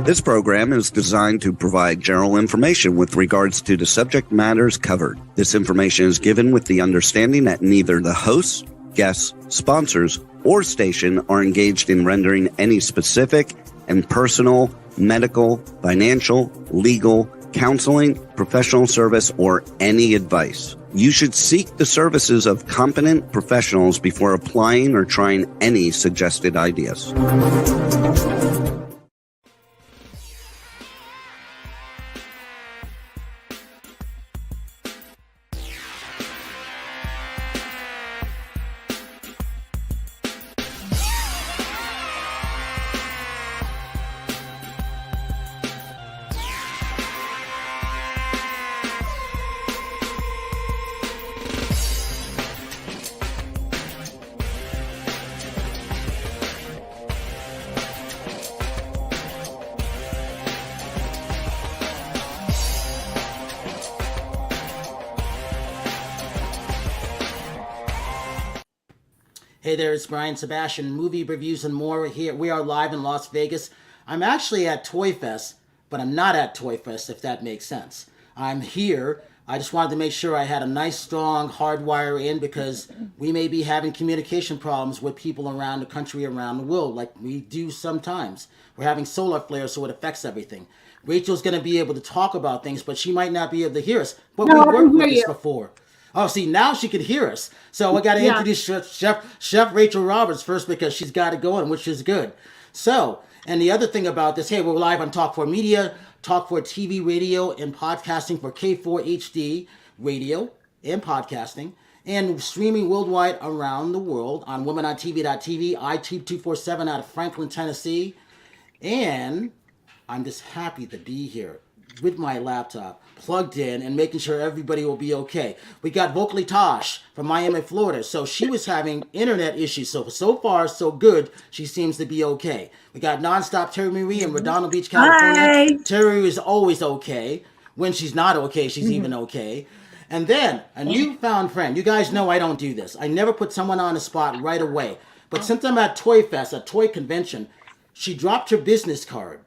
This program is designed to provide general information with regards to the subject matters covered. This information is given with the understanding that neither the hosts, guests, sponsors, or station are engaged in rendering any specific and personal, medical, financial, legal, counseling, professional service, or any advice. You should seek the services of competent professionals before applying or trying any suggested ideas. Hey there, it's Brian Sebastian, movie reviews and more here. We are live in Las Vegas. I'm actually at ToyFest, but I'm not at ToyFest, if that makes sense. I'm here. I just wanted to make sure I had a nice, strong hardwire in because we may be having communication problems with people around the country, around the world, like we do sometimes. We're having solar flares, so it affects everything. Rachel's going to be able to talk about things, but she might not be able to hear us. But we worked with this before. Oh, see, now she can hear us. So I got to introduce Chef Rachel Roberts first because she's got it going, which is good. So, and the other thing about this, hey, we're live on Talk 4 Media, Talk 4 TV, radio, and podcasting for K4 HD radio and podcasting, and streaming worldwide around the world on womenontv.tv, iTube 247 out of Franklin, Tennessee. And I'm just happy to be here with my laptop plugged in and making sure everybody will be okay. We got Vocally Tosh from Miami, Florida. So she was having internet issues. So far, so good. She seems to be okay. We got Nonstop Terry Marie in Redondo Beach, California. Hi. Terry is always okay. When she's not okay, she's even okay. And then a newfound friend. You guys know I don't do this. I never put someone on the spot right away. But since I'm at ToyFest, a toy convention, she dropped her business card.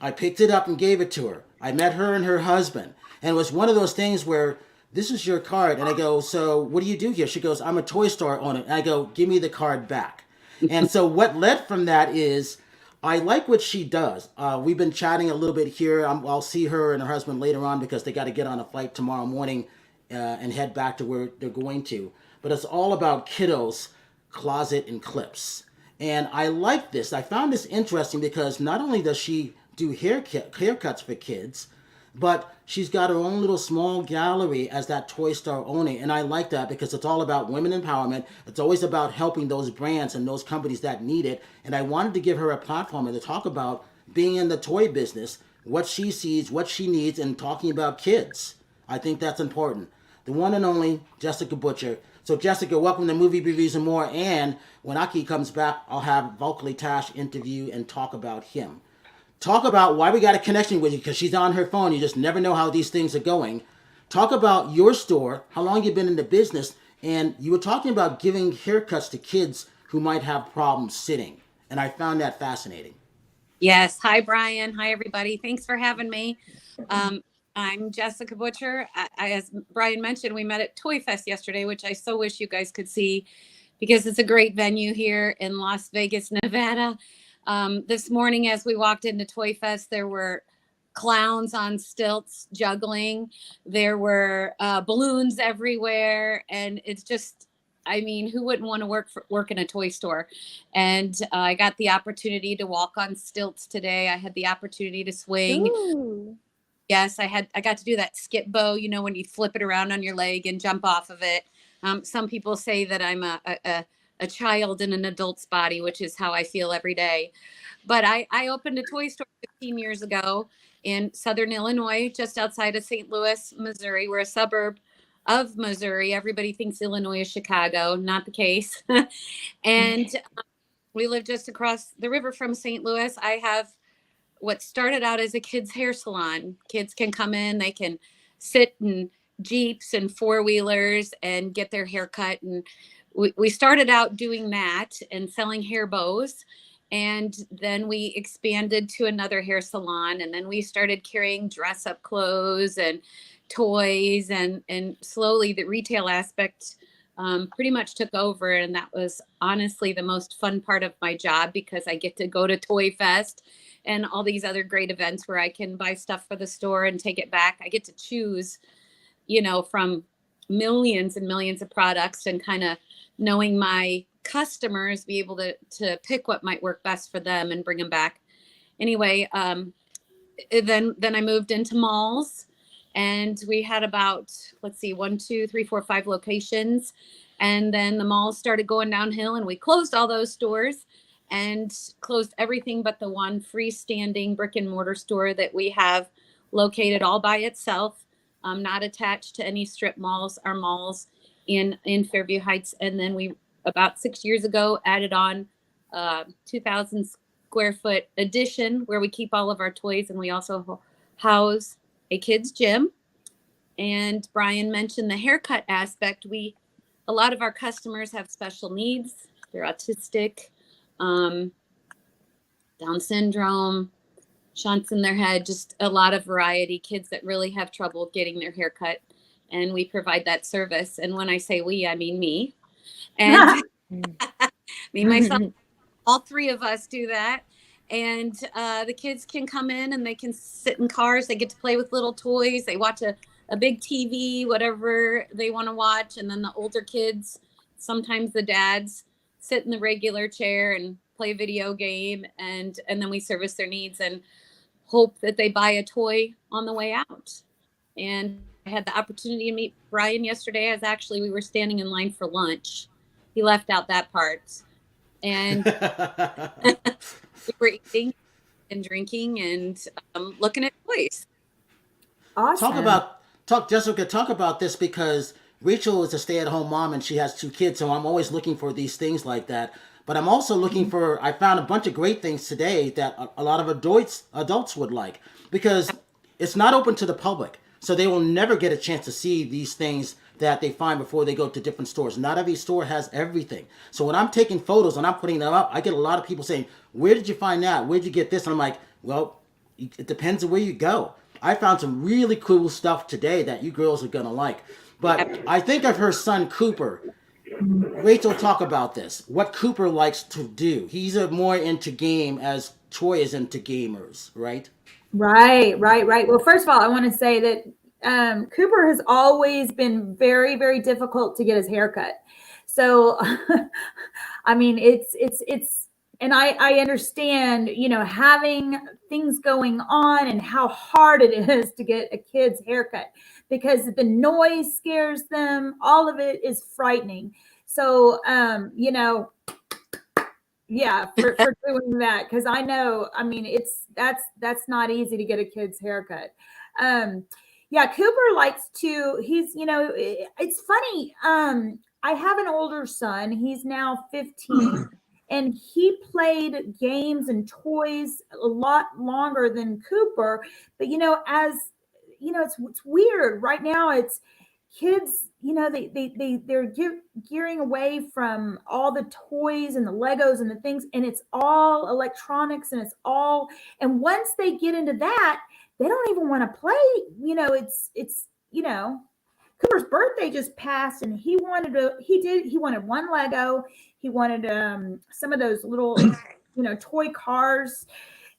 I picked it up and gave it to her. I met her and her husband. And it was one of those things where, this is your card. And I go, so what do you do here? She goes, I'm a toy store owner. And I go, give me the card back. And so what led from that is, I like what she does. We've been chatting a little bit here. I'll see her and her husband later on because they got to get on a flight tomorrow morning and head back to where they're going to. But it's all about kiddos, closet, and clips. And I like this. I found this interesting because not only does she do haircuts for kids, but she's got her own little small gallery as that toy store owner. And I like that because it's all about women empowerment. It's always about helping those brands and those companies that need it. And I wanted to give her a platform and to talk about being in the toy business, what she sees, what she needs, and talking about kids. I think that's important. The one and only Jessica Butcher. So Jessica, welcome to Movie Reviews and More. And when Aki comes back, I'll have Vocally Tash interview and talk about him. Talk about why we got a connection with you because she's on her phone. You just never know how these things are going. Talk about your store, how long you've been in the business, and you were talking about giving haircuts to kids who might have problems sitting. And I found that fascinating. Yes. Hi, Brian. Hi, everybody. Thanks for having me. I'm Jessica Butcher. As Brian mentioned, we met at ToyFest yesterday, which I so wish you guys could see because it's a great venue here in Las Vegas, Nevada. This morning, as we walked into ToyFest, there were clowns on stilts juggling. There were balloons everywhere. And it's just, I mean, who wouldn't want to work in a toy store? And I got the opportunity to walk on stilts today. I had the opportunity to swing. Ooh. Yes, I got to do that skip bow, you know, when you flip it around on your leg and jump off of it. Some people say that I'm a child in an adult's body, which is how I feel every day. But I opened a toy store 15 years ago in Southern Illinois, just outside of St. Louis, Missouri. We're a suburb of Missouri. Everybody thinks Illinois is Chicago. Not the case. And we live just across the river from St. Louis. I have what started out as a kids' hair salon. Kids can come in, they can sit in Jeeps and four-wheelers and get their hair cut. And we started out doing that and selling hair bows. And then we expanded to another hair salon, and then we started carrying dress up clothes and toys, and slowly the retail aspect pretty much took over. And that was honestly the most fun part of my job, because I get to go to ToyFest and all these other great events where I can buy stuff for the store and take it back. I get to choose, from millions and millions of products, and kind of knowing my customers, be able to pick what might work best for them and bring them back. Anyway, then I moved into malls, and we had about, 1, 2, 3, 4, 5 locations. And then the malls started going downhill, and we closed all those stores and closed everything but the one freestanding brick and mortar store that we have located all by itself, not attached to any strip malls. Our malls in Fairview Heights. And then we, about 6 years ago, added on 2,000 square foot addition where we keep all of our toys, and we also house a kids gym. And Brian mentioned the haircut aspect. A lot of our customers have special needs. They're autistic, Down syndrome, shunts in their head, just a lot of variety, kids that really have trouble getting their hair cut. And we provide that service. And when I say we, I mean me. And me, myself, all 3 of us do that. And the kids can come in and they can sit in cars. They get to play with little toys. They watch a big TV, whatever they want to watch. And then the older kids, sometimes the dads, sit in the regular chair and play a video game. And then we service their needs and hope that they buy a toy on the way out. And I had the opportunity to meet Brian yesterday, as actually we were standing in line for lunch. He left out that part. And we were eating and drinking and looking at toys. Awesome. Jessica, talk about this, because Rachel is a stay-at-home mom and she has 2 kids, so I'm always looking for these things like that. But I'm also looking for, I found a bunch of great things today that a lot of adults would like, because it's not open to the public. So they will never get a chance to see these things that they find before they go to different stores. Not every store has everything. So when I'm taking photos and I'm putting them up, I get a lot of people saying, where did you find that? Where did you get this? And I'm like, well, it depends on where you go. I found some really cool stuff today that you girls are going to like. But I think of her son, Cooper. Rachel, talk about this. What Cooper likes to do. He's more into game as Troy is into gamers, right? Right. Well, first of all, I want to say that Cooper has always been very, very difficult to get his hair cut. So, I mean, it's, and I understand, having things going on and how hard it is to get a kid's haircut, because the noise scares them. All of it is frightening. So, yeah, for doing that, because I know, I mean, that's not easy to get a kid's haircut. Yeah, Cooper likes to, it's funny. I have an older son. He's now 15, and he played games and toys a lot longer than Cooper. But, it's weird right now. It's kids, they're gearing away from all the toys and the Legos and the things, and it's all electronics, and and once they get into that, they don't even want to play. Cooper's birthday just passed, and he wanted one Lego. He wanted some of those little, toy cars,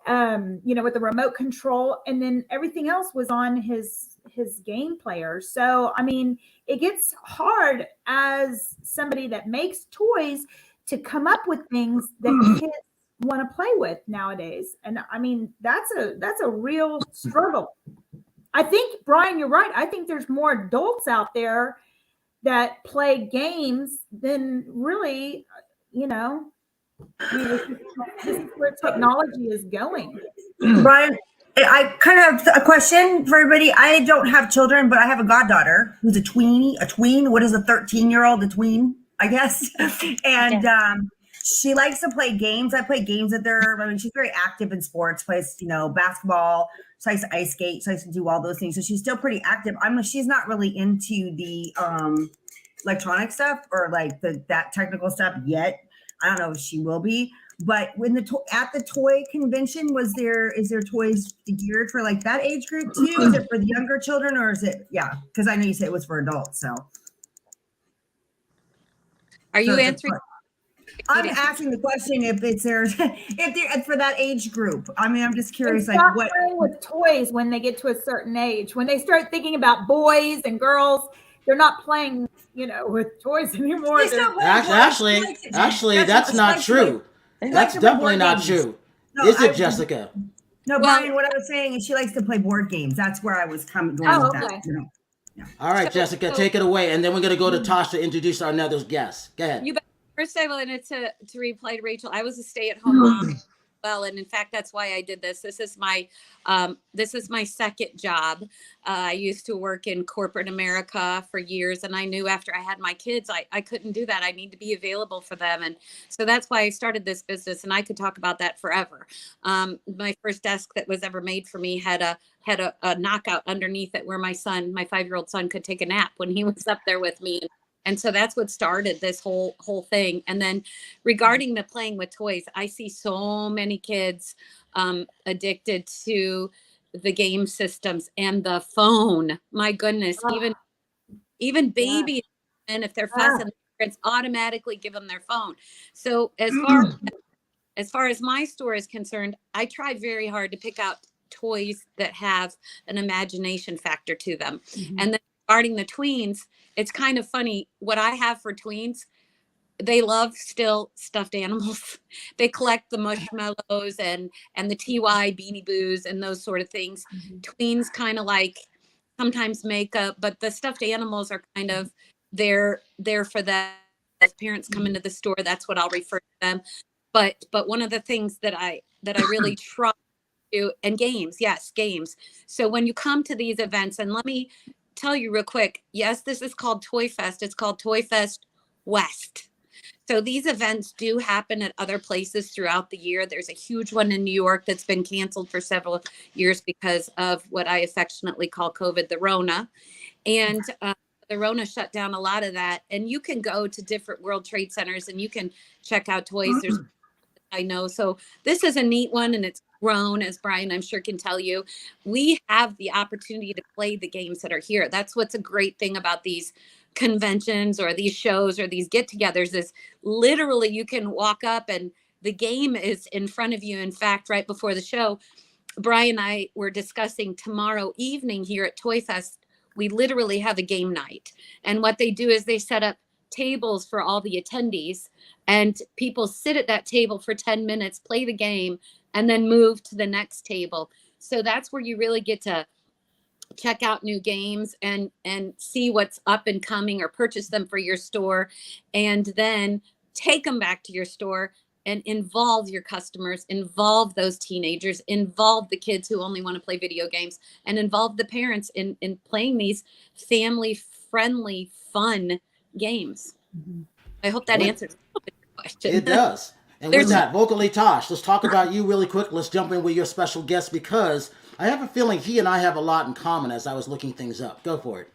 with the remote control, and then everything else was on his game player. So, I mean, it gets hard as somebody that makes toys to come up with things that kids want to play with nowadays. And I mean, that's a real struggle. I think, Brian, you're right. I think there's more adults out there that play games than really, this is where technology is going. Brian, I kind of have a question for everybody. I don't have children, but I have a goddaughter who's a tween. What is a 13-year-old? A tween, I guess. And she likes to play games. I play games with her. I mean, she's very active in sports, plays, basketball. She likes to ice skate. She likes to do all those things. So she's still pretty active. She's not really into the electronic stuff or like that technical stuff yet. I don't know if she will be. But when at the toy convention, is there toys geared for like that age group too? Is it for the younger children, or is it, yeah? Because I know you said it was for adults, so. Are you So answering? I'm asking the question if it's there, if they're for that age group. I mean, I'm just curious, like stop what playing with toys when they get to a certain age. When they start thinking about boys and girls, they're not playing, with toys anymore. They stop playing toys. Actually, that's not true. That's definitely not true. Is it, Jessica? No, Brian, what I was saying is she likes to play board games. That's where I was going with that. Yeah. All right, Jessica, take it away. And then we're going to go to Tosh to introduce our another guest. Go ahead. First, I wanted to reply to Rachel. I was a stay-at-home mom. Well, and in fact, that's why I did this. This is my second job. I used to work in corporate America for years, and I knew after I had my kids, I couldn't do that. I need to be available for them, and so that's why I started this business. And I could talk about that forever. My first desk that was ever made for me had a knockout underneath it where my 5-year-old son, could take a nap when he was up there with me. And so that's what started this whole thing. And then regarding the playing with toys, I see so many kids addicted to the game systems and the phone. My goodness, even babies, and if they're fussing, parents automatically give them their phone. So as far as my store is concerned, I try very hard to pick out toys that have an imagination factor to them. Mm-hmm. And then regarding the tweens, it's kind of funny what I have for tweens. They love still stuffed animals. They collect the marshmallows and the TY Beanie Boos and those sort of things. Mm-hmm. Tweens kind of like sometimes makeup, but the stuffed animals are kind of there for them. As parents come into the store, that's what I'll refer to them. But one of the things that I really try to do, and games, yes, games. So when you come to these events, and let me tell you real quick, yes, this is called ToyFest. It's called ToyFest West. So these events do happen at other places throughout the year. There's a huge one in New York that's been canceled for several years because of what I affectionately call COVID, the Rona. And the Rona shut down a lot of that. And you can go to different World Trade Centers and you can check out toys. There's, I know. So this is a neat one, and it's grown, as Brian, I'm sure, can tell you. We have the opportunity to play the games that are here. That's what's a great thing about these conventions or these shows or these get-togethers is literally you can walk up and the game is in front of you. In fact, right before the show, Brian and I were discussing tomorrow evening here at ToyFest, we literally have a game night. And what they do is they set up tables for all the attendees, and people sit at that table for 10 minutes, play the game, and then move to the next table. So that's where you really get to check out new games and see what's up and coming, or purchase them for your store, and then take them back to your store and involve your customers, involve those teenagers, involve the kids who only want to play video games, and involve the parents in playing these family-friendly, fun games. Mm-hmm. I hope that answers the question. It does. And with that, vocally Tosh, let's talk about you really quick. Let's jump in with your special guest, because I have a feeling he and I have a lot in common as I was looking things up. Go for it.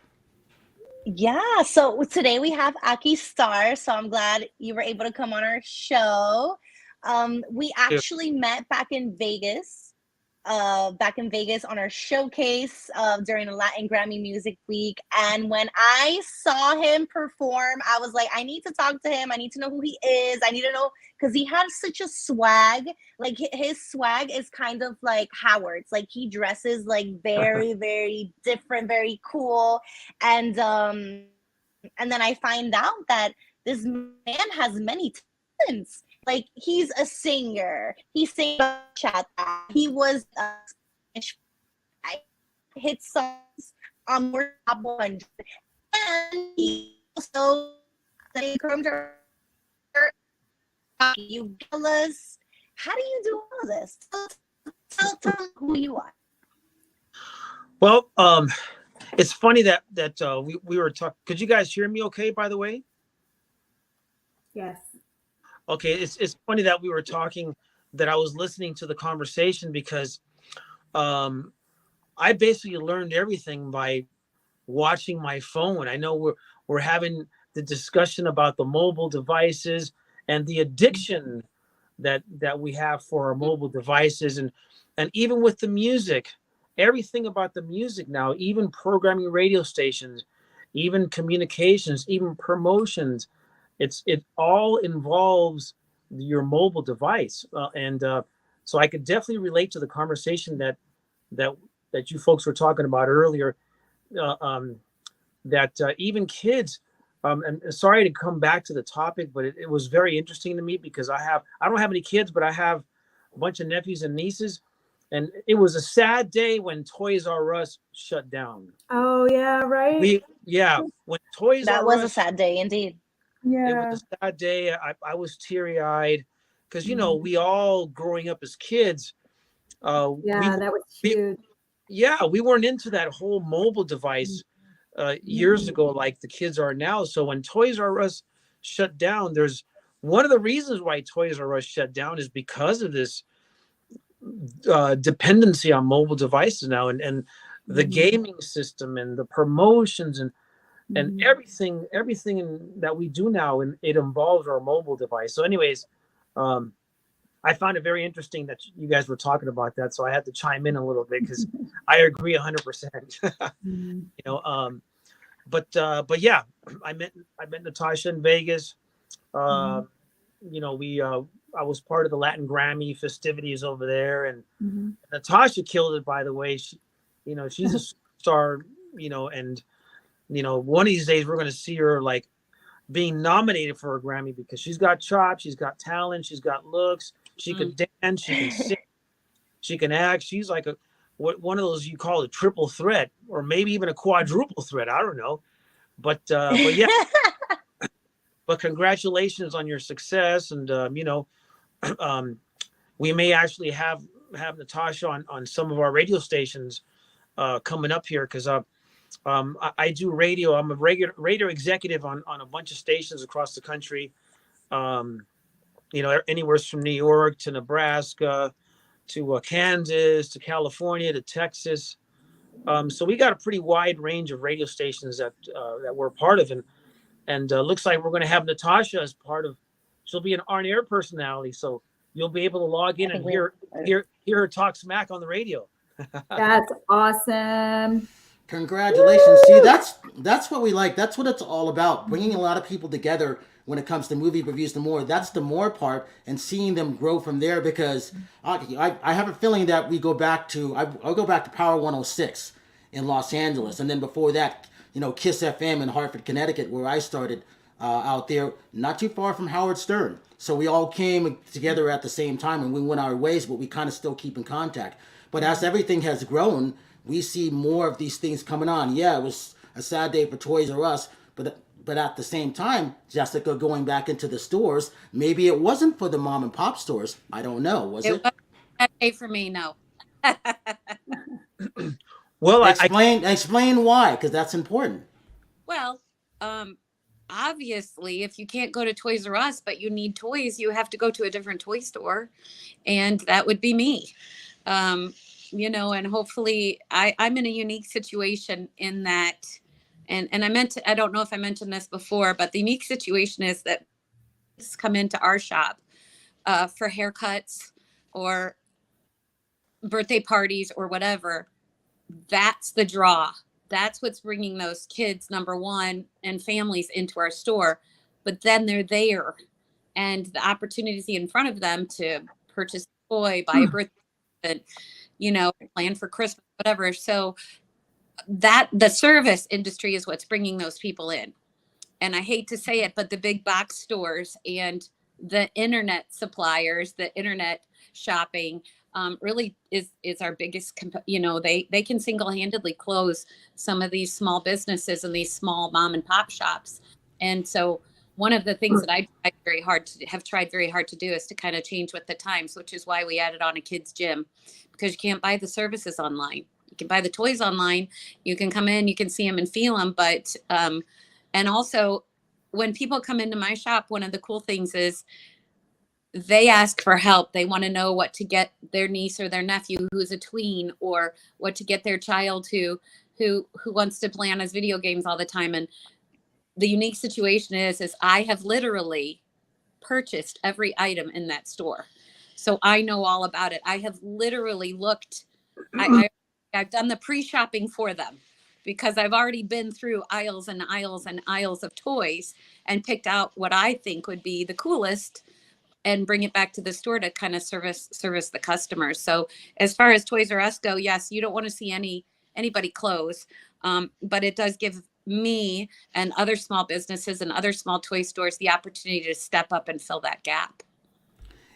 Yeah, so today we have Aki Starr, so I'm glad you were able to come on our show. We actually met back in Vegas on our showcase during a Latin Grammy Music Week. And when I saw him perform, I was like, I need to talk to him. I need to know who he is. I need to know, because he has such a swag. Like his swag is kind of like Howard's. Like he dresses like very, very different, very cool. And then I find out that this man has many talents. Like he's a singer. He sings bachata. He was hit songs on more top 100, and he also you jealous. How do you do all this? Tell who you are. Well, it's funny that we were talking. Could you guys hear me? Okay, by the way. Yes. Okay, it's funny that we were talking, that I was listening to the conversation, because I basically learned everything by watching my phone. I know we're having the discussion about the mobile devices and the addiction that we have for our mobile devices, and even with the music, everything about the music now, even programming radio stations, even communications, even promotions, it all involves your mobile device, and so I could definitely relate to the conversation that that you folks were talking about earlier, uh, um, that even kids, and sorry to come back to the topic, but it was very interesting to me because I don't have any kids, but I have a bunch of nephews and nieces, and it was a sad day when Toys R Us shut down. Oh yeah, right. When Toys That R was a Us, sad day indeed. it was Yeah. a sad day. I was teary eyed because Mhm. we all growing up as kids, Yeah, that was we huge. we weren't into that whole mobile device years ago like the kids are now. So when Toys R Us shut down, there's one of the reasons why Toys R Us shut down is because of this dependency on mobile devices now, and the Mhm. gaming system and the promotions and Mhm. everything that we do now, and it involves our mobile device. So anyways, um, I found it very interesting that you guys were talking about that, so I had to chime in a little bit because I agree 100%. Mhm. you know, but yeah, I met Natasha in Vegas. Mhm. Um, we I was part of the Latin Grammy festivities over there, and Mhm. Natasha killed it. By the way, she's a star. And one of these days we're going to see her like being nominated for a Grammy because she's got chops, she's got talent, she's got looks, she can dance, she can sing, she can act. She's like one of those you call a triple threat, or maybe even a quadruple threat. I don't know, but yeah. But congratulations on your success, and um, we may actually have Natasha on some of our radio stations coming up here because I do radio. I'm a regular radio executive on a bunch of stations across the country. Um, anywhere from New York to Nebraska to Kansas to California to Texas. So we got a pretty wide range of radio stations that we're part of, and looks like we're going to have Natasha as part of. She'll be an on-air personality, so you'll be able to log I in and think hear her talk smack on the radio. That's awesome. Congratulations. See, that's what we like. That's what it's all about. Bringing a lot of people together when it comes to movie reviews. The more that's the more part, and seeing them grow from there. Because I have a feeling that we go back to I'll go back to Power 106 in Los Angeles, and then before that, Kiss FM in Hartford, Connecticut, where I started out there, not too far from Howard Stern. So we all came together at the same time, and we went our ways, but we kind of still keep in contact. But as everything has grown, we see more of these things coming on. Yeah, it was a sad day for Toys R Us, but at the same time, Jessica, going back into the stores, maybe it wasn't for the mom and pop stores. I don't know. Was It it? was that day for me, no. Well, Explain why, because that's important. Well, obviously, if you can't go to Toys R Us, but you need toys, you have to go to a different toy store, and that would be me. Um, and hopefully, I'm in a unique situation in that, and I don't know if I mentioned this before, but the unique situation is that come into our shop for haircuts or birthday parties or whatever. That's the draw. That's what's bringing those kids, number one, and families into our store. But then they're there, and the opportunity in front of them to purchase a toy, buy a birthday, and plan for Christmas, whatever. So that the service industry is what's bringing those people in. And I hate to say it, but the big box stores and the internet suppliers, the internet shopping, really is our biggest. They can single handedly close some of these small businesses and these small mom and pop shops. And so one of the things that have tried very hard to do is to kind of change with the times, which is why we added on a kids gym, because you can't buy the services online. You can buy the toys online. You can come in, you can see them and feel them, but and also, when people come into my shop, one of the cool things is they ask for help. They want to know what to get their niece or their nephew who's a tween, or what to get their child who wants to play on his video games all the time. And the unique situation is I have literally purchased every item in that store. So I know all about it. I have literally looked, I've done the pre-shopping for them because I've already been through aisles and aisles and aisles of toys and picked out what I think would be the coolest and bring it back to the store to kind of service the customers. So as far as Toys R Us go, yes, you don't want to see anybody close, but it does give me and other small businesses and other small toy stores the opportunity to step up and fill that gap.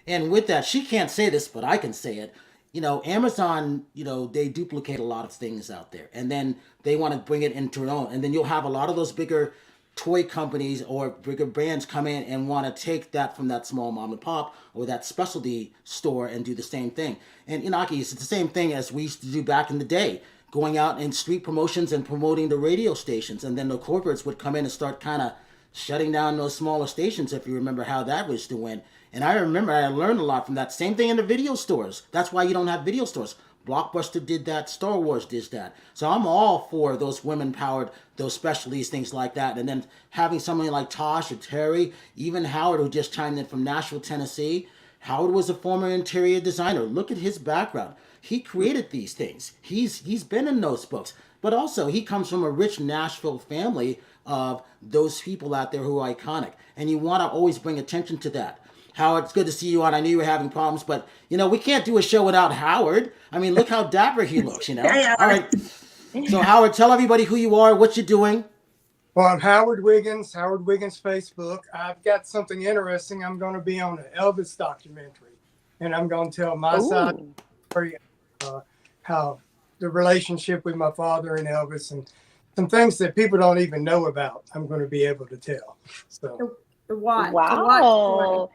And with that, she can't say this, but I can say it. Amazon, they duplicate a lot of things out there, and then they want to bring it into their own. And then you'll have a lot of those bigger toy companies or bigger brands come in and want to take that from that small mom and pop or that specialty store and do the same thing. And Aki, it's the same thing as we used to do back in the day, going out in street promotions and promoting the radio stations. And then the corporates would come in and start kind of shutting down those smaller stations, if you remember how that was to win. And I remember I learned a lot from that. Same thing in the video stores. That's why you don't have video stores. Blockbuster did that. Star Wars did that. So I'm all for those women-powered, those specialties, things like that. And then having somebody like Tosh or Terry, even Howard, who just chimed in from Nashville, Tennessee. Howard was a former interior designer. Look at his background. He created these things. He's been in those books. But also, he comes from a rich Nashville family of those people out there who are iconic. And you want to always bring attention to that. Howard, it's good to see you on. I knew you were having problems, but, we can't do a show without Howard. I mean, look how dapper he looks, Yeah. All right. So, Howard, tell everybody who you are, what you're doing. Well, I'm Howard Wiggins Facebook. I've got something interesting. I'm going to be on an Elvis documentary, and I'm going to tell my side of how the relationship with my father and Elvis and some things that people don't even know about, I'm going to be able to tell. So, wow.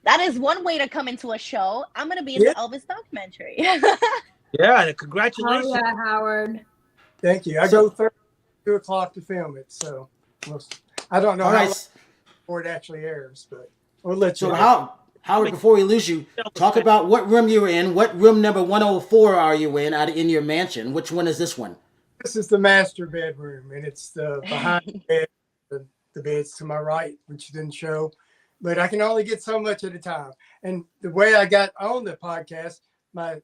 That is one way to come into a show. I'm going to be in the Elvis documentary. Yeah, congratulations. Oh, yeah, Howard. Thank you. I go 2 o'clock to film it, so I don't know how long before it actually airs, but we'll let you know. Howard, before we lose you, talk about what room you're in. What room number 104 are you in your mansion? Which one is this one? This is the master bedroom, and it's the behind the bed. The bed's to my right, which didn't show. But I can only get so much at a time. And the way I got on the podcast, my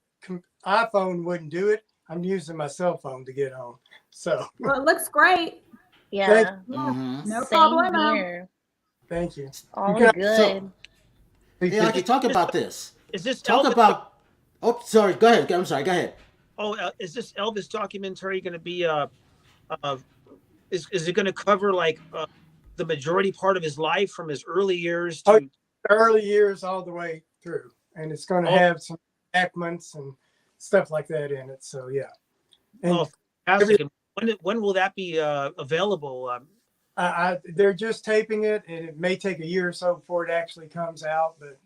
iPhone wouldn't do it. I'm using my cell phone to get on. So. Well, it looks great. Yeah. No problem. Here. Thank you. All good. I can talk about this. Is this talk Elvis about? Oh, sorry. Go ahead. I'm sorry. Go ahead. Oh, is this Elvis documentary going to be is it going to cover like the majority part of his life from his early years to early years all the way through, and it's going to have some enactments and stuff like that in it. So yeah. And when will that be available? They're just taping it, and it may take a year or so before it actually comes out. But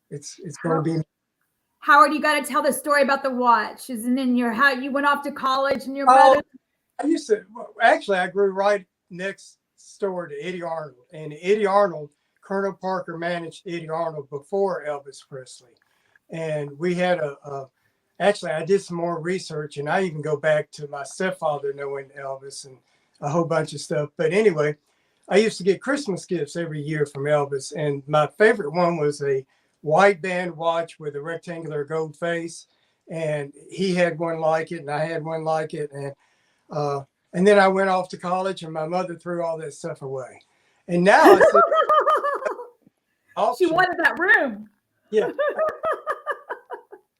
it's going to be. Howard, you got to tell the story about the watch. Isn't in how you went off to college and your brother? I grew right next door to Eddie Arnold, and Eddie Arnold, Colonel Parker managed Eddie Arnold before Elvis Presley, and we had I did some more research, and I even go back to my stepfather knowing Elvis and a whole bunch of stuff. But anyway, I used to get Christmas gifts every year from Elvis, and my favorite one was a white band watch with a rectangular gold face, and he had one like it, and I had one like it, and then I went off to college, and my mother threw all that stuff away. And now she wanted that room. Yeah.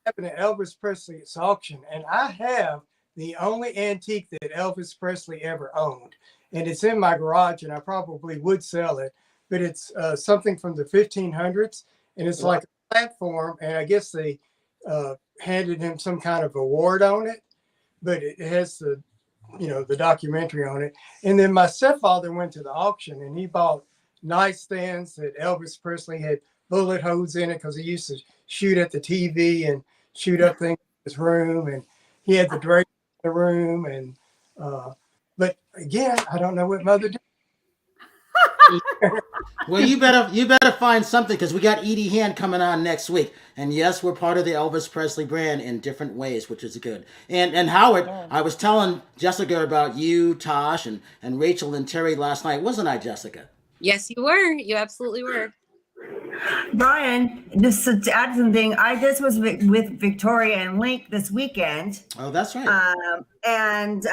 Happened at Elvis Presley's auction, and I have the only antique that Elvis Presley ever owned. And it's in my garage, and I probably would sell it, but it's something from the 1500s, and it's like a platform, and I guess they handed him some kind of award on it, but it has the documentary on it. And then my stepfather went to the auction, and he bought nightstands that Elvis Presley had bullet holes in it because he used to shoot at the TV and shoot up things in his room, and he had the drape in the room. And but again, I don't know what mother did. Well, you better find something, because we got Edie Hand coming on next week, and yes, we're part of the Elvis Presley brand in different ways, which is good. And Howard, I was telling Jessica about you, Tosh, and Rachel and Terry last night, wasn't I, Jessica? Yes, you were. You absolutely were. Brian, just to add something, I just was with Victoria and Link this weekend. Oh, that's right. And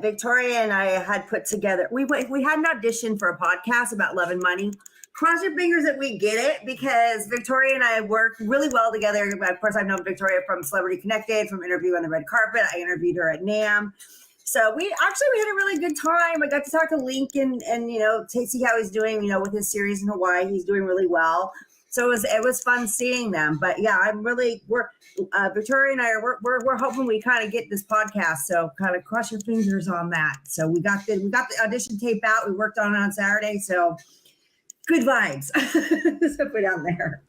Victoria and I had put together, we had an audition for a podcast about love and money. Cross your fingers that we get it, because Victoria and I work really well together. Of course, I've known Victoria from Celebrity Connected, from Interview on the Red Carpet. I interviewed her at NAMM. So we had a really good time. I got to talk to Link and see how he's doing, with his series in Hawaii. He's doing really well. So it was fun seeing them. But yeah, Victoria and I we're hoping we kind of get this podcast. So kind of cross your fingers on that. So we got the audition tape out. We worked on it on Saturday. So good vibes. So put down there.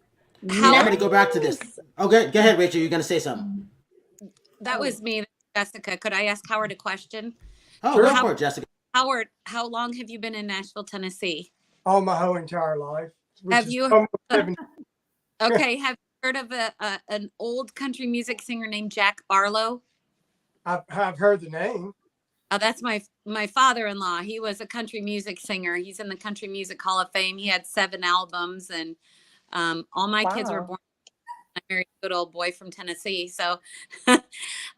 I'm going to go back to this. Okay, go ahead, Rachel. You're going to say something. That was me, Jessica. Could I ask Howard a question? Oh, go for it, Jessica. Howard, how long have you been in Nashville, Tennessee? All my whole entire life. Have you have you heard of an old country music singer named Jack Barlow? I've heard the name. Oh, that's my father-in-law. He was a country music singer. He's in the Country Music Hall of Fame. He had 7 albums, and all my kids were born. I married a good old boy from Tennessee, so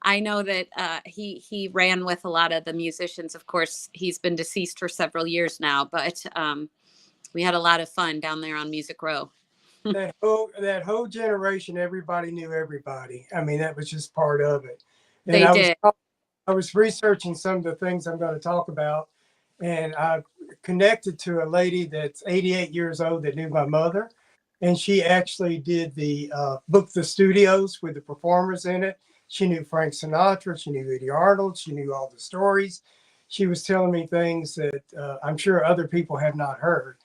I know that he ran with a lot of the musicians. Of course, he's been deceased for several years now, but we had a lot of fun down there on Music Row. that whole generation, everybody knew everybody. I mean, that was just part of it. And I was researching some of the things I'm going to talk about, and I connected to a lady that's 88 years old that knew my mother. And she actually did booked the studios with the performers in it. She knew Frank Sinatra. She knew Eddie Arnold. She knew all the stories. She was telling me things that I'm sure other people have not heard.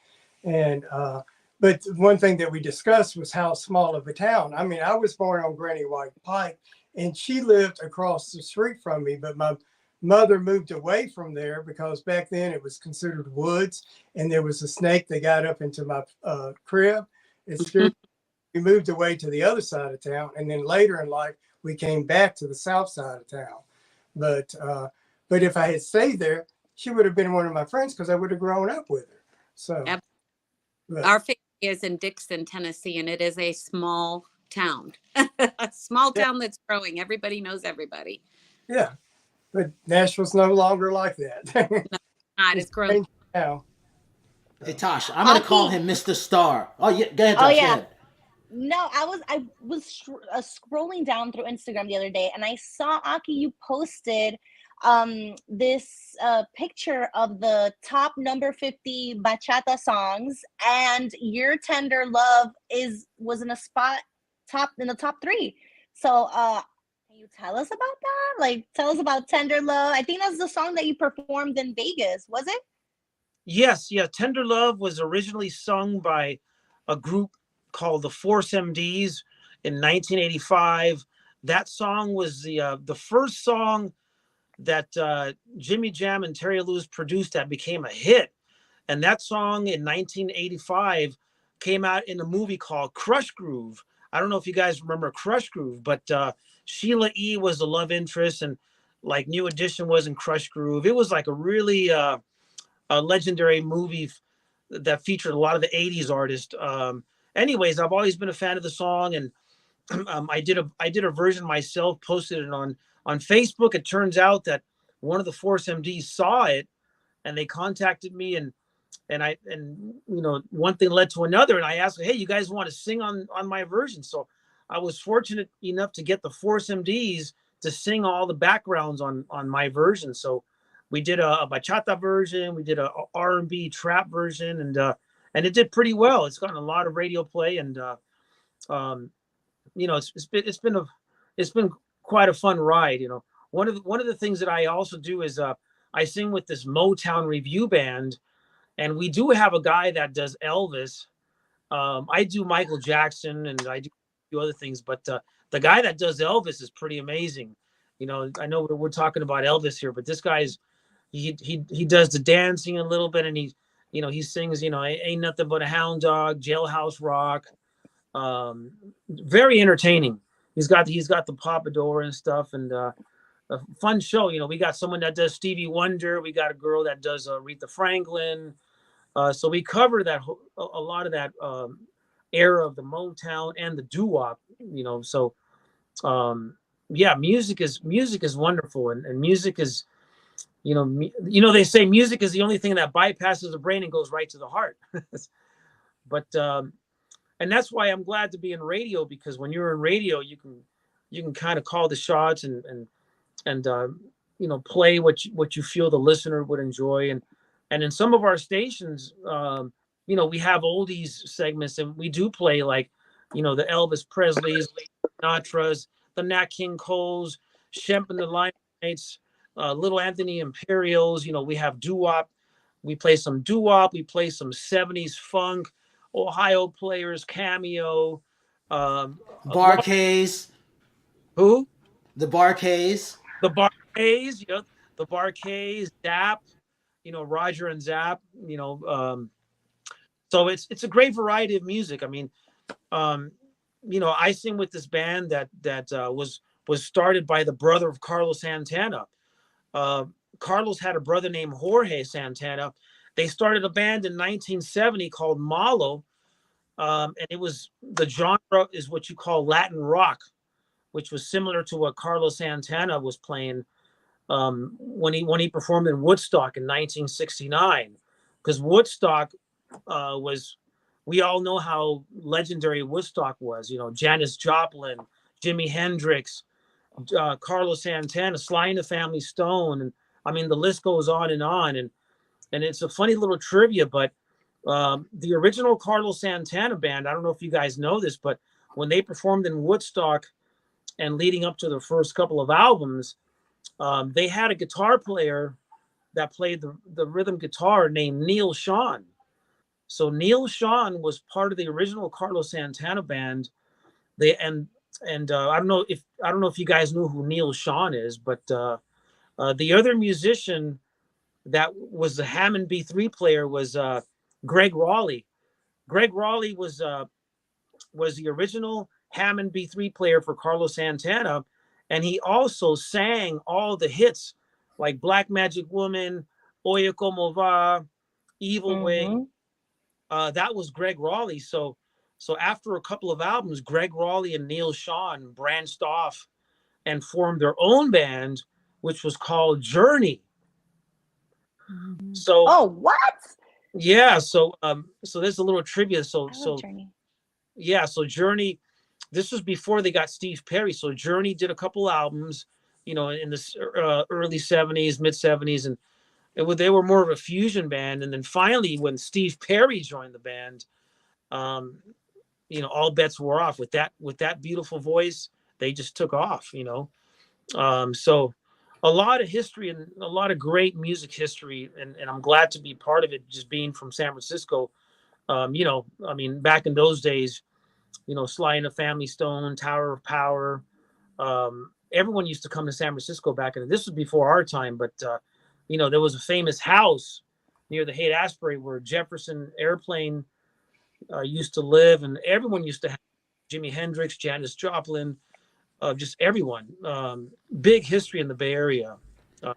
And but one thing that we discussed was how small of a town. I mean, I was born on Granny White Pike, and she lived across the street from me. But my mother moved away from there because back then it was considered woods, and there was a snake that got up into my crib. We moved away to the other side of town, and then later in life we came back to the south side of town. But if I had stayed there, she would have been one of my friends because I would have grown up with her. So our family is in Dixon, Tennessee, and it is a small town. A small town that's growing. Everybody knows everybody. Yeah, but Nashville's no longer like that. No, not. It's growing now. Hey Tosh, I'm gonna call him Mr. Star. Oh yeah, go ahead, Tosh. Oh yeah. Go ahead. No, I was scrolling down through Instagram the other day, and I saw, Aki, you posted this picture of the top number 50 bachata songs, and Your Tender Love was in the top 3. So can you tell us about that? Like, tell us about Tender Love. I think that's the song that you performed in Vegas, was it? Yes, yeah. Tender Love was originally sung by a group called the Force MDs in 1985. That song was the first song that Jimmy Jam and Terry Lewis produced that became a hit. And that song in 1985 came out in a movie called Crush Groove. I don't know if you guys remember Crush Groove, but Sheila E. was the love interest, and like New Edition was in Crush Groove. It was like a really a legendary movie that featured a lot of the 80s artists. Anyways, I've always been a fan of the song, and I did a version myself, posted it on Facebook. It turns out that one of the Force MDs saw it, and they contacted me, and one thing led to another, and I asked, hey, you guys want to sing on my version? So I was fortunate enough to get the Force MDs to sing all the backgrounds on my version. So we did a bachata version, we did a R&B trap version, and it did pretty well. It's gotten a lot of radio play, and it's been quite a fun ride. One of the things that I also do is I sing with this Motown review band, and we do have a guy that does Elvis. I do Michael Jackson, and I do a few other things, but the guy that does Elvis is pretty amazing. I know we're talking about Elvis here, but this guy's he does the dancing a little bit, and he sings, Ain't Nothing But a Hound Dog, Jailhouse Rock. Very entertaining. He's got the pompadour and stuff, and a fun show. We got someone that does Stevie Wonder. We got a girl that does Aretha Franklin. So we covered a lot of that era of the Motown and the doo-wop, So yeah, music is wonderful, and music is, they say music is the only thing that bypasses the brain and goes right to the heart. But and that's why I'm glad to be in radio, because when you're in radio, you can kind of call the shots and play what you feel the listener would enjoy. And in some of our stations, we have oldies segments, and we do play like, the Elvis Presleys, Sinatras, the Nat King Coles, Shemp and the Lionites, Little Anthony Imperials. We have doo-wop. We play some doo-wop. We play some 70s funk, Ohio Players, Cameo. Barkays. Who? The Barkays. The Barkays, the Barkays, Zap, Roger and Zap, so it's a great variety of music. I mean, I sing with this band that was started by the brother of Carlos Santana. Carlos had a brother named Jorge Santana. They started a band in 1970 called Malo, and the genre is what you call Latin rock, which was similar to what Carlos Santana was playing when he performed in Woodstock in 1969. Because Woodstock we all know how legendary Woodstock was. Janis Joplin, Jimi Hendrix, Carlos Santana, Sly and the Family Stone, and I mean the list goes on. And it's a funny little trivia, but the original Carlos Santana band, I don't know if you guys know this, but when they performed in Woodstock and leading up to their first couple of albums, they had a guitar player that played the rhythm guitar named Neil Sean. So Neil Sean was part of the original Carlos Santana band. I don't know if you guys knew who Neil Sean is, but the other musician that was the Hammond B3 player was Greg Raleigh. Greg Raleigh was the original Hammond B3 player for Carlos Santana, and he also sang all the hits like Black Magic Woman, Oye Como Va, Evil Way. That was Greg Raleigh. So after a couple of albums, Greg Raleigh and Neil Sean branched off and formed their own band, which was called Journey. So what? Yeah, so there's a little trivia. So Journey. Yeah, so Journey, this was before they got Steve Perry. So Journey did a couple albums, in the early 70s, mid 70s, and they were more of a fusion band. And then finally, when Steve Perry joined the band, all bets were off with that beautiful voice. They just took off, So a lot of history and a lot of great music history, and I'm glad to be part of it, just being from San Francisco. Back in those days, Sly and the Family Stone, Tower of Power, everyone used to come to San Francisco back in. This was before our time, but there was a famous house near the Haight-Ashbury where Jefferson Airplane used to live, and everyone used to have Jimi Hendrix, Janis Joplin, just everyone. Big history in the Bay Area.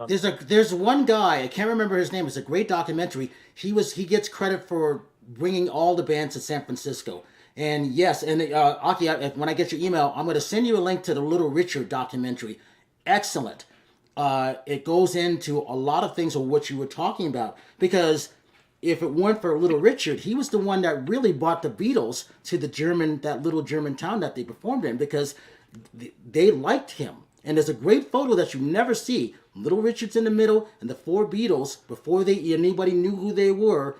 There's one guy, I can't remember his name. It's a great documentary. He gets credit for bringing all the bands to San Francisco. And yes, and Aki, when I get your email, I'm going to send you a link to the Little Richard documentary. Excellent. It goes into a lot of things of what you were talking about, because if it weren't for Little Richard, he was the one that really brought the Beatles to that little German town that they performed in, because they liked him. And there's a great photo that you never see. Little Richard's in the middle, and the four Beatles, before anybody knew who they were,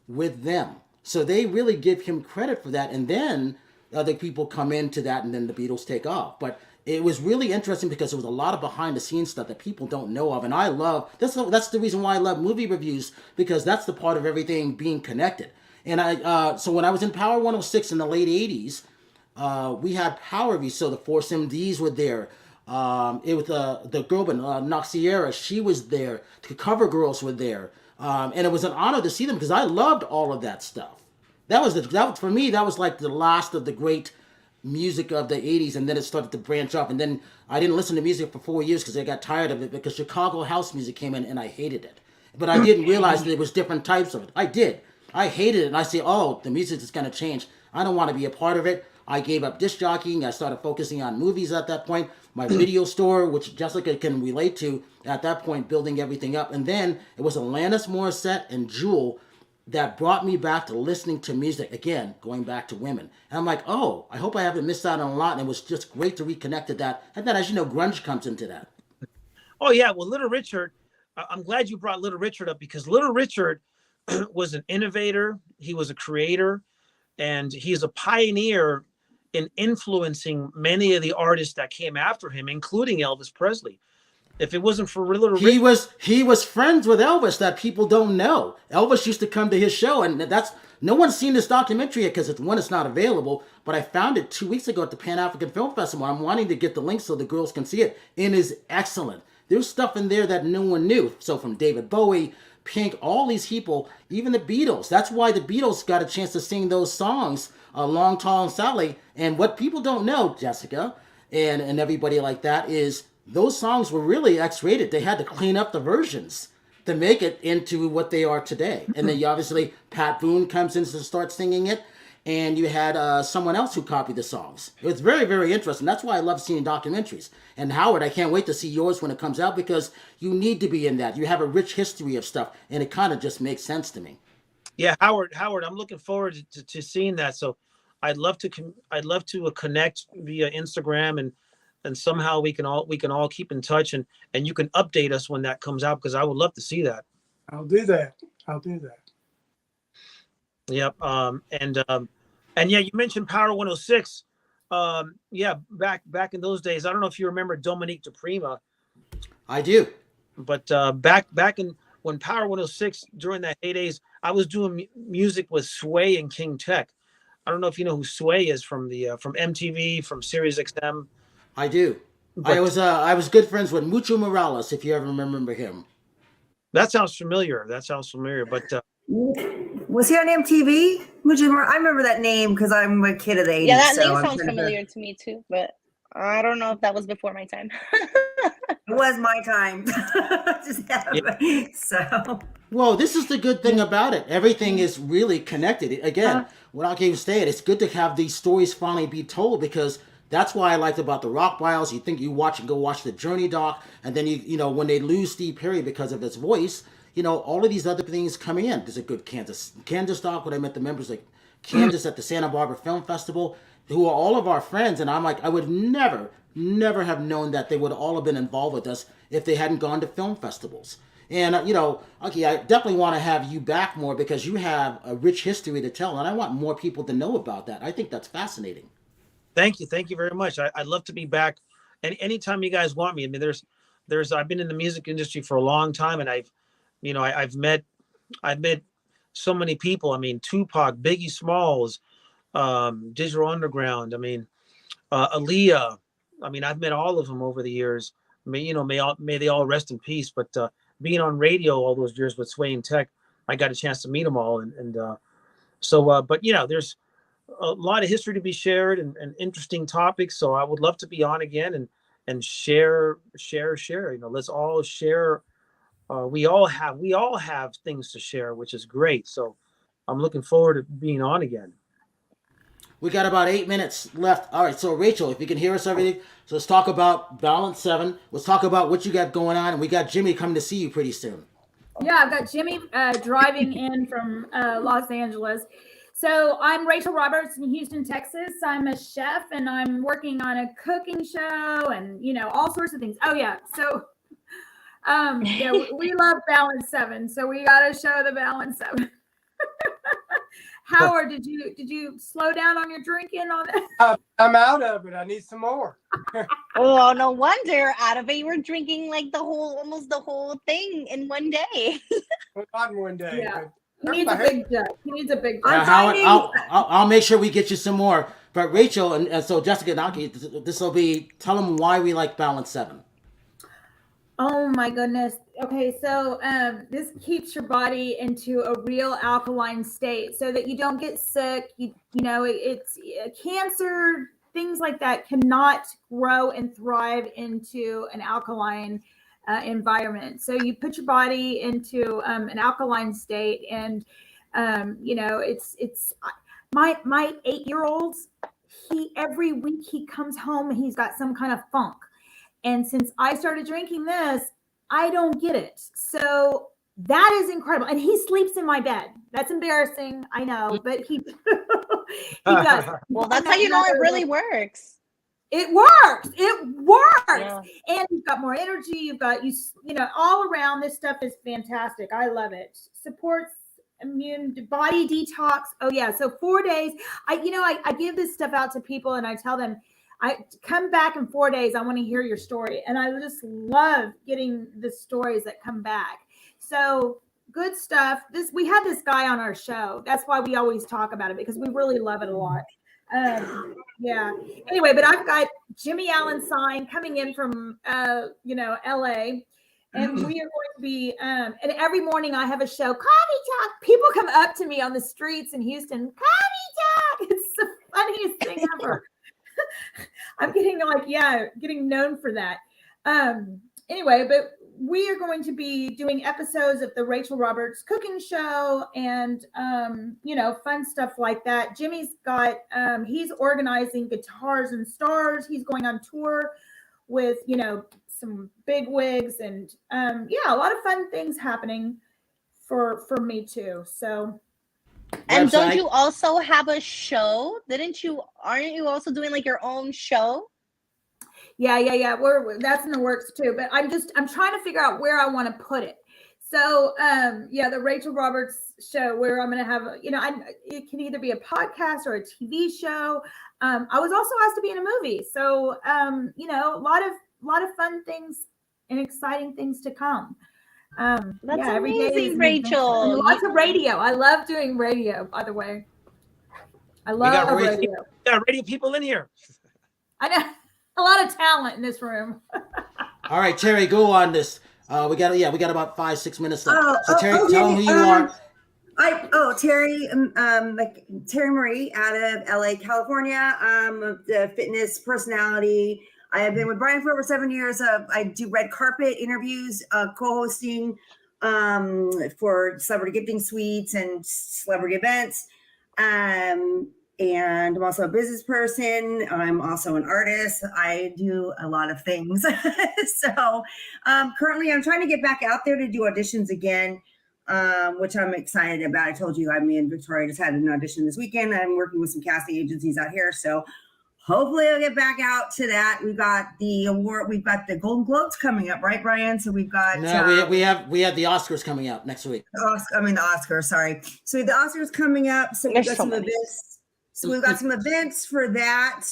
with them. So they really give him credit for that. And then other people come into that, and then the Beatles take off. But it was really interesting because there was a lot of behind the scenes stuff that people don't know of. And I love, that's the reason why I love movie reviews, because that's the part of everything being connected. And so when I was in Power 106 in the late 80s, we had Power reviews. So the Force MDs were there. It was the girl, Noxiera, she was there. The Cover Girls were there. And it was an honor to see them because I loved all of that stuff. For me, that was like the last of the great music of the 80s, and then it started to branch off. And then I didn't listen to music for 4 years because I got tired of it, because Chicago house music came in and I hated it. But I didn't realize that there was different types of it. I did. I hated it. And I say, oh, the music is going to change. I don't want to be a part of it. I gave up disc jockeying. I started focusing on movies at that point. My video store, which Jessica can relate to, at that point, building everything up. And then it was Alanis Morissette and Jewel that brought me back to listening to music again, going back to women. And I'm like, oh, I hope I haven't missed out on a lot. And it was just great to reconnect to that. And then, as you know, grunge comes into that. Oh yeah, well, Little Richard, I'm glad you brought Little Richard up, because Little Richard was an innovator. He was a creator, and he's a pioneer in influencing many of the artists that came after him, including Elvis Presley. If it wasn't for Little Richard, he was friends with Elvis that people don't know. Elvis used to come to his show, and that's no one's seen this documentary yet because it's not available. But I found it 2 weeks ago at the Pan African Film Festival. I'm wanting to get the link so the girls can see it. It is excellent. There's stuff in there that no one knew. So from David Bowie, Pink, all these people, even the Beatles. That's why the Beatles got a chance to sing those songs, Long, Tall, and Sally. And what people don't know, Jessica, and everybody like that, is those songs were really X-rated. They had to clean up the versions to make it into what they are today. And then obviously Pat Boone comes in to start singing it. And you had someone else who copied the songs. It was very, very interesting. That's why I love seeing documentaries. And Howard, I can't wait to see yours when it comes out, because you need to be in that. You have a rich history of stuff, and it kind of just makes sense to me. Yeah, Howard, I'm looking forward to seeing that. So I'd love to connect via Instagram, and somehow we can all keep in touch, and you can update us when that comes out, because I would love to see that. I'll do that. Yep. And yeah, you mentioned Power 106. Yeah, back in those days, I don't know if you remember Dominique DePrima. I do. But back in when Power 106, during that heydays, I was doing music with Sway and King Tech. I don't know if you know who Sway is from MTV, from Sirius XM. I do. But I was good friends with Mucho Morales, if you ever remember him. That sounds familiar. But was he on MTV? I remember that name because I'm a kid of the 80s. Yeah, that name sounds familiar to me too, but I don't know if that was before my time. It was my time. So. Well, this is the good thing about it. Everything is really connected. Again, what I can say, it's good to have these stories finally be told, because that's why I liked about the Rock Files. You think you go watch the Journey doc, and then you know when they lose Steve Perry because of his voice, you know, all of these other things come in. There's a good Kansas doc when I met the members like Kansas at the Santa Barbara Film Festival, who are all of our friends, and I'm like, I would never have known that they would all have been involved with us if they hadn't gone to film festivals. And, you know, okay, I definitely want to have you back more, because you have a rich history to tell, and I want more people to know about that. I think that's fascinating. Thank you very much. I'd love to be back, and anytime you guys want me. I mean, I've been in the music industry for a long time, and I've met so many people. I mean, Tupac, Biggie Smalls, Digital Underground. I mean, Aaliyah. I mean, I've met all of them over the years. May they all rest in peace. But being on radio all those years with Sway and Tech, I got a chance to meet them all, but you know, there's a lot of history to be shared, and interesting topics. So I would love to be on again and share. You know, let's all share. We all have things to share, which is great. So I'm looking forward to being on again. We got about 8 minutes left. All right, so Rachel, if you can hear us, everything. So let's talk about Balance 7. Let's talk about what you got going on, and we got Jimmy coming to see you pretty soon. Yeah, I've got Jimmy driving in from Los Angeles. So I'm Rachel Roberts in Houston, Texas. I'm a chef, and I'm working on a cooking show, and you know, all sorts of things. Oh yeah, so we love Balance 7, so we got to show the Balance 7. Howard, did you slow down on your drinking on that? I'm out of it. I need some more. Oh, no wonder you're out of it. You were drinking like almost the whole thing in one day. Well, not in one day. Yeah. He needs a big jug. Howard, I'll make sure we get you some more. But Rachel, and so Jessica and Aki, this will be, tell them why we like Balance 7. Oh my goodness. Okay, so this keeps your body into a real alkaline state so that you don't get sick. You know, it's cancer, things like that cannot grow and thrive into an alkaline environment. So you put your body into an alkaline state, and You know, it's my 8-year-old. Every week he comes home, he's got some kind of funk. And since I started drinking this, I don't get it. So that is incredible. And he sleeps in my bed. That's embarrassing, I know, but he he does. Well, that's how you know it really works. It works. It works. Yeah. And you've got more energy. You've got you know, all around. This stuff is fantastic. I love it. Supports immune body detox. Oh yeah. So 4 days. I give this stuff out to people and I tell them, I come back in 4 days. I want to hear your story. And I just love getting the stories that come back. So good stuff. We had this guy on our show. That's why we always talk about it, because we really love it a lot. Yeah. Anyway, but I've got Jimmy Allen sign coming in from LA. And we are going to be and every morning I have a show, Coffee Talk. People come up to me on the streets in Houston, Coffee Talk. It's the funniest thing ever. I'm getting getting known for that. Anyway, but we are going to be doing episodes of the Rachel Roberts cooking show and, fun stuff like that. Jimmy's got, he's organizing Guitars and Stars. He's going on tour with, some big wigs and, a lot of fun things happening for me too. So. And don't you also have a show? Aren't you also doing like your own show? Yeah. That's in the works too. But I'm trying to figure out where I want to put it. So, the Rachel Roberts show where I'm going to have, it can either be a podcast or a TV show. I was also asked to be in a movie. So, a lot of fun things and exciting things to come. That's amazing, Rachel. Lots of radio. I love doing radio, by the way. I love radio. We got radio people in here. I know. A lot of talent in this room. All right, Terry, go on this. We got about 5-6 minutes left. So Terry, tell them who you are. Terry, Terry Marie out of LA, California. I'm the fitness personality. I have been with Brian for over 7 years. I do red carpet interviews, co-hosting for celebrity gifting suites and celebrity events. And I'm also a business person. I'm also an artist. I do a lot of things. So currently I'm trying to get back out there to do auditions again, which I'm excited about. I told you I'm in Victoria, just had an audition this weekend. I'm working with some casting agencies out here. So hopefully I'll get back out to that. We've got the award. We've got the Golden Globes coming up, right, Brian? So we've got we have the Oscars coming up next week. The Oscars, sorry. So the Oscars coming up. So we've got some events. So we've got some events for that,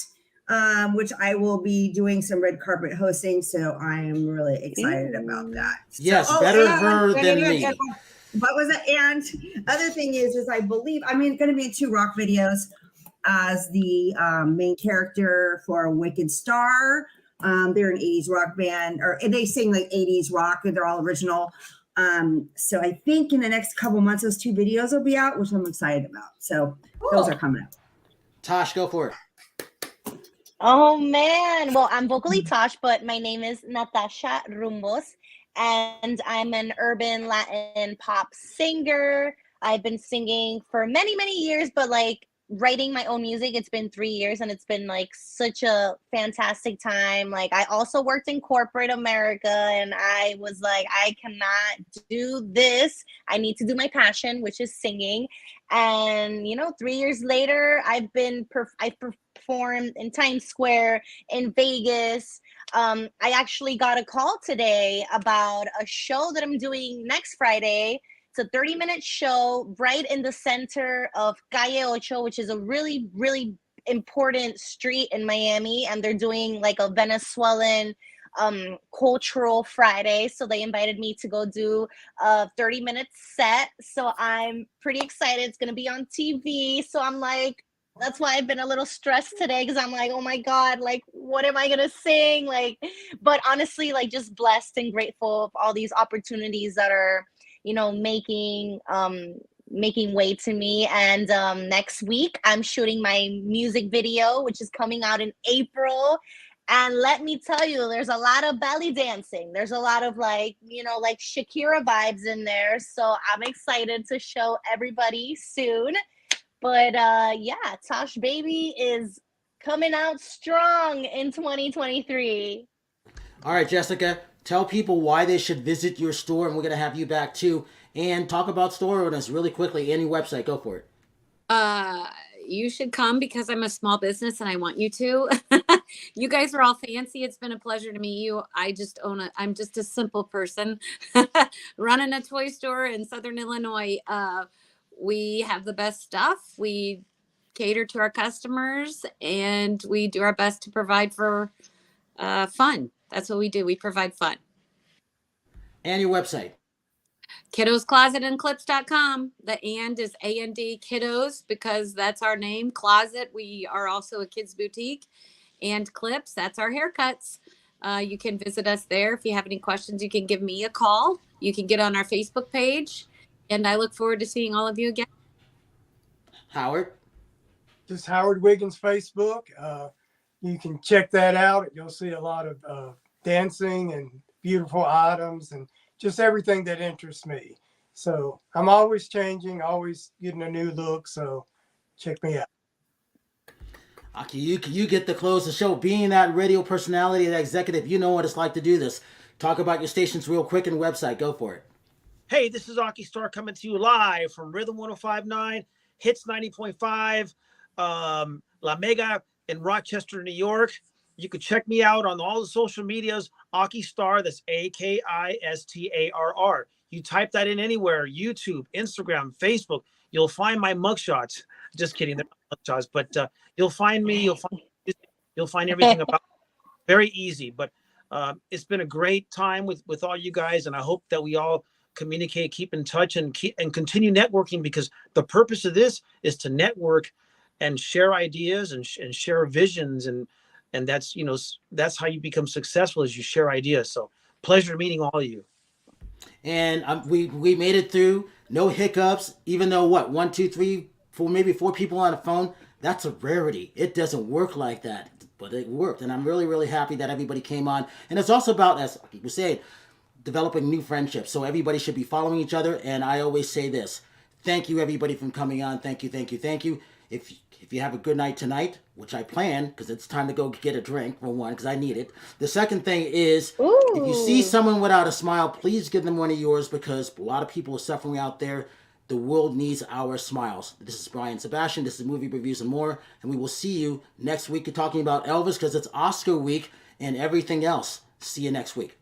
which I will be doing some red carpet hosting. So I am really excited about that. Yes, better her than me. What was it? And other thing is I believe going to be in 2 rock videos as the main character for Wicked Star. They're an 80s rock band, or they sing like 80s rock, and they're all original. So I think in the next couple months, those 2 videos will be out, which I'm excited about. So those are coming up. Tosh, go for it. Oh man. Well, I'm vocally Tosh, but my name is Natasha Rumbos, and I'm an urban Latin pop singer. I've been singing for many, many years, but like writing my own music, it's been 3 years, and it's been like such a fantastic time. Like I also worked in corporate America, and I was like, I cannot do this. I need to do my passion, which is singing. And 3 years later, I performed in Times Square in Vegas. I actually got a call today about a show that I'm doing next Friday. It's a 30-minute show right in the center of Calle Ocho, which is a really, really important street in Miami. And they're doing like a Venezuelan cultural Friday. So they invited me to go do a 30-minute set. So I'm pretty excited. It's going to be on TV. So I'm like, that's why I've been a little stressed today, because I'm like, oh my God, like, what am I going to sing? Like, but honestly, like just blessed and grateful of all these opportunities that are, making way to me. And next week I'm shooting my music video, which is coming out in April. And let me tell you, there's a lot of belly dancing. There's a lot of like Shakira vibes in there. So I'm excited to show everybody soon. But yeah, Tosh Baby is coming out strong in 2023. All right, Jessica, tell people why they should visit your store, and we're going to have you back too. And talk about store owners really quickly. Any website, go for it. You should come because I'm a small business and I want you to. You guys are all fancy. It's been a pleasure to meet you. I'm just a simple person running a toy store in Southern Illinois. We have the best stuff. We cater to our customers and we do our best to provide for fun. That's what we do. We provide fun. And your website. KiddosClosetandClips.com. The and is A-N-D, Kiddos, because that's our name. Closet, we are also a kids boutique. And Clips, that's our haircuts. You can visit us there. If you have any questions, you can give me a call. You can get on our Facebook page. And I look forward to seeing all of you again. Howard? Just Howard Wiggins Facebook. You can check that out. You'll see a lot of dancing and beautiful items and just everything that interests me. So I'm always changing, always getting a new look. So check me out. Aki, you get to close the show. Being that radio personality, that executive, you know what it's like to do this. Talk about your stations real quick and website. Go for it. Hey, this is Aki Starr coming to you live from Rhythm 105.9, Hits 90.5, La Mega in Rochester, New York. You can check me out on all the social medias, Aki Starr, that's AKISTARR. You type that in anywhere, YouTube, Instagram, Facebook, you'll find my mugshots. Just kidding, they're not mugshots, but you'll find me, you'll find everything about it. Very easy, but it's been a great time with all you guys, and I hope that we all communicate, keep in touch, and continue networking, because the purpose of this is to network and share ideas and share visions, and that's that's how you become successful, as you share ideas. So pleasure meeting all of you. And we made it through, no hiccups, even though 1, 2, 3, 4, maybe 4 people on the phone. That's a rarity. It doesn't work like that, but it worked, and I'm really, really happy that everybody came on. And it's also about, as people say, developing new friendships. So everybody should be following each other. And I always say this: thank you, everybody, for coming on. Thank you, thank you, thank you. If you have a good night tonight, which I plan, because it's time to go get a drink, for one, because I need it. The second thing is, if you see someone without a smile, please give them one of yours, because a lot of people are suffering out there. The world needs our smiles. This is Brian Sebastian. This is Movie Reviews and More. And we will see you next week talking about Elvis, because it's Oscar week and everything else. See you next week.